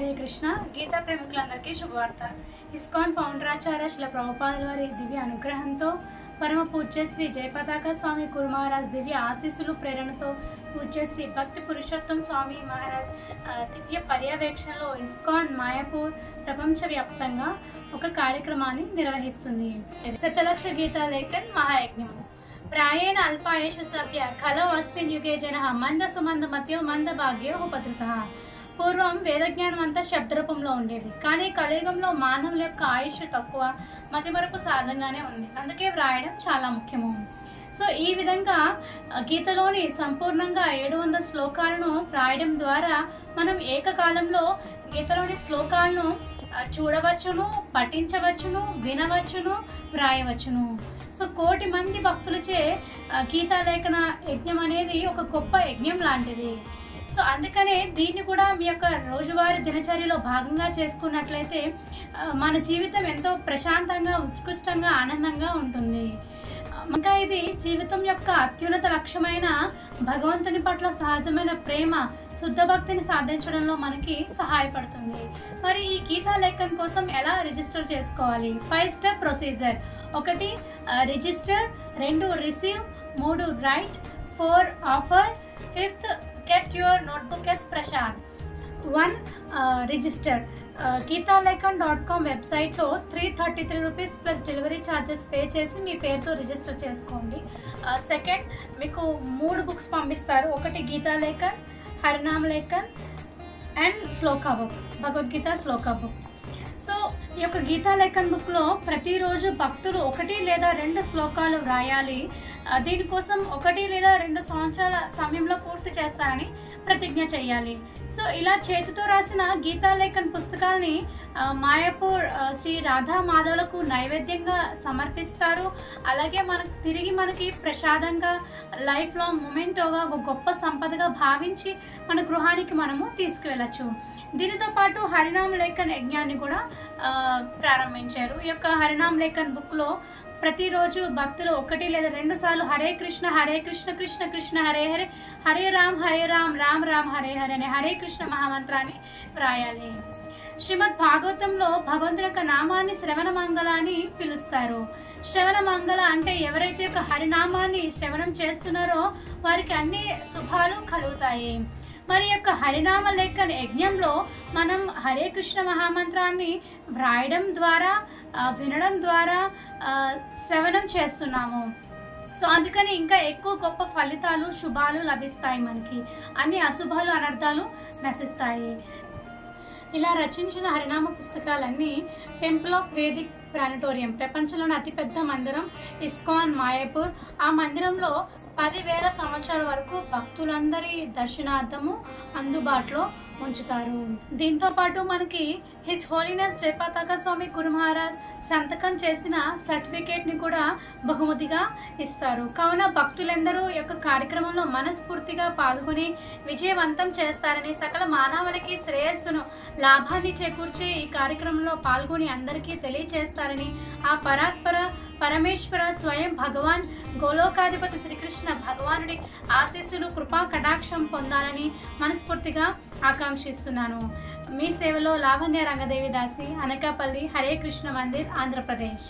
హరే కృష్ణ. గీతా ప్రేమికులందరికీ శుభవార్త. ఇస్కాన్ ఫౌండరాచార్య శ్రీల ప్రభుపాదుల వారి దివ్య అనుగ్రహంతో, పరమ పూజ్య శ్రీ జయపతాక స్వామి గురు మహారాజ్ దివ్య ఆశీస్సులు ప్రేరణతో, పూజ్య శ్రీ భక్తి పురుషోత్తం స్వామి మహారాజ్ దివ్య పర్యవేక్షణలో ఇస్కాన్ మాయాపూర్ ప్రపంచవ్యాప్తంగా ఒక కార్యక్రమాన్ని నిర్వహిస్తుంది. శతలక్ష గీతా లేఖన్ మహాయజ్ఞం. ప్రాయేణ అల్పాయేషు సత్య ఖలో అస్మిన్ యుగే జనః మంద సుమంద మత్యో మంద భాగ్యో ఉపద్రుతః. పూర్వం వేదజ్ఞానం అంతా శబ్దరూపంలో ఉండేది, కానీ కలియుగంలో మానవుల యొక్క ఆయుష్ తక్కువ, మతిమరుపు సహజంగానే ఉంది. అందుకే వ్రాయడం చాలా ముఖ్యము. సో ఈ విధంగా గీతలోని సంపూర్ణంగా 700 శ్లోకాలను వ్రాయడం ద్వారా మనం ఏకకాలంలో గీతలోని శ్లోకాలను చూడవచ్చును, పఠించవచ్చును, వినవచ్చును, వ్రాయవచ్చును. సో 1 కోటి మంది భక్తులచే గీతాలేఖన యజ్ఞం అనేది ఒక గొప్ప యజ్ఞం లాంటిది. సో అందుకనే దీన్ని కూడా మీ యొక్క రోజువారీ దినచర్యలో భాగంగా చేసుకున్నట్లయితే మన జీవితం ఎంతో ప్రశాంతంగా, ఉత్కృష్టంగా, ఆనందంగా ఉంటుంది. ఇంకా ఇది జీవితం యొక్క అత్యున్నత లక్ష్యమైన భగవంతుని పట్ల సహజమైన ప్రేమ, శుద్ధ భక్తిని సాధించడంలో మనకి సహాయపడుతుంది. మరి ఈ గీతా లేఖన్ కోసం ఎలా రిజిస్టర్ చేసుకోవాలి? 5 step procedure. 1 register, 2 receive, 3 right, 4 offer, 5th kept your notebook as Prashad. 1 register. geetalekan.com వెబ్సైట్లో 333 rupees plus delivery charges pay చేసి మీ పేరుతో రిజిస్టర్ చేసుకోండి. 2nd, మీకు 3 బుక్స్ పంపిస్తారు. 1 Gita Lekhan, Harinama Lekhan and shloka book, Bhagavad Gita shloka book. So ఈ యొక్క గీతా లేఖన్ బుక్లో ప్రతిరోజు భక్తులు 1 లేదా 2 శ్లోకాలు వ్రాయాలి. దీనికోసం 1 లేదా 2 సంవత్సరాల సమయంలో పూర్తి చేస్తారని ప్రతిజ్ఞ చేయాలి. సో ఇలా చేతితో రాసిన గీతా లేఖన్ పుస్తకాల్ని మాయాపూర్ శ్రీ రాధా మాధవులకు నైవేద్యంగా సమర్పిస్తారు. అలాగే తిరిగి మనకి ప్రసాదంగా, లైఫ్ లాంగ్ మూమెంటోగా, ఒక గొప్ప సంపదగా భావించి మన గృహానికి మనము తీసుకువెళ్ళచ్చు. దీనితో పాటు హరినామ లేఖన్ యజ్ఞాన్ని కూడా ప్రారంభించారు. ఈ యొక్క హరినామ లేఖన్ బుక్లో ప్రతిరోజు భక్తులు 1 లేదా 2 సార్లు హరే కృష్ణ కృష్ణ కృష్ణ హరే హరే, హరే రామ్ రామ్ రామ్ హరే హరే అనే హరే కృష్ణ మహామంత్రాన్ని వ్రాయాలి. శ్రీమద్ భాగవతంలో భగవంతుని యొక్క నామాన్ని శ్రవణ మంగళ అని పిలుస్తారు. శ్రవణ మంగళ అంటే ఎవరైతే యొక్క హరినామాన్ని శ్రవణం చేస్తున్నారో వారికి అన్ని శుభాలు కలుగుతాయి. మరి యొక్క హరినామ లేఖన్ యజ్ఞంలో మనం హరే కృష్ణ మహామంత్రాన్ని వ్రాయడం ద్వారా, వినడం ద్వారా శ్రవణం చేస్తున్నాము. సో అందుకని ఇంకా ఎక్కువ గొప్ప ఫలితాలు, శుభాలు లభిస్తాయి. మనకి అన్ని అశుభాలు, అనర్థాలు నశిస్తాయి. ఇలా రచించిన హరినామ పుస్తకాలన్నీ టెంపుల్ ఆఫ్ వేదిక్ ప్లానటోరియం, ప్రపంచంలోని అతిపెద్ద మందిరం ఇస్కాన్ మాయాపూర్. ఆ మందిరంలో 10,000 సంవత్సరాల వరకు భక్తులందరి దర్శనార్థము అందుబాటులో ఉంచుతారు. దీంతో పాటు మనకి హిస్ హోలీనెస్ జయపతాక స్వామి గురు మహారాజ్ సంతకం చేసిన సర్టిఫికేట్ని కూడా బహుమతిగా ఇస్తారు. కావున భక్తులందరూ ఈ యొక్క కార్యక్రమంలో మనస్ఫూర్తిగా పాల్గొని విజయవంతం చేస్తారని, సకల మానవులకి శ్రేయస్సును, లాభాన్ని చేకూర్చే ఈ కార్యక్రమంలో పాల్గొని అందరికీ తెలియచేస్తారని, ఆ పరమేశ్వర స్వయం భగవాన్ గోలోకాధిపతి శ్రీకృష్ణ భగవానుడి ఆశీస్సులు, కృపా కటాక్షం పొందాలని మనస్ఫూర్తిగా ఆకాంక్షిస్తున్నాను. మీ సేవలో లావణ్య రంగదేవి దాసి, అనకాపల్లి, హరే కృష్ణ మందిర్, ఆంధ్రప్రదేశ్.